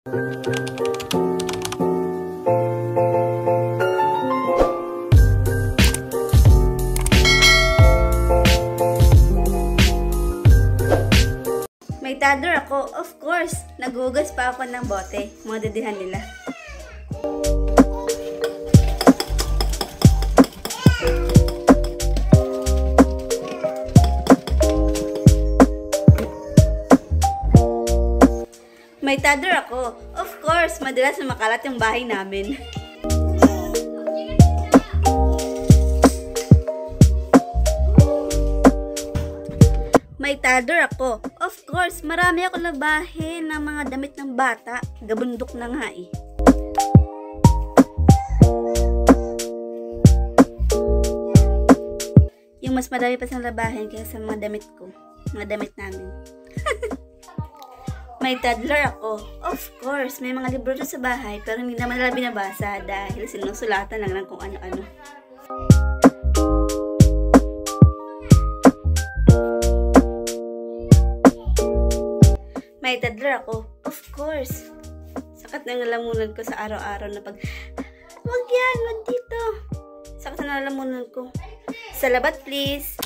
May toddler ako, of course. Naghugas pa ako ng bote, mga dadihan nila. May toddler ako, of course. Madalas na makalat yung bahay namin. May toddler ako. Of course, marami ako labahin ng mga damit ng bata. Gabundok na nga eh. Yung mas marami pa sa labahin kaysa mga damit ko. Mga damit namin. May toddler ako. Of course, may mga libro sa bahay pero hindi naman nila binabasa dahil sinusulatan lang ng kung ano-ano. May toddler ako. Of course. Sakat na nalamunan ko sa araw-araw na pag, wag yan, wag dito. Sakat na nalamunan ko. Salabat please.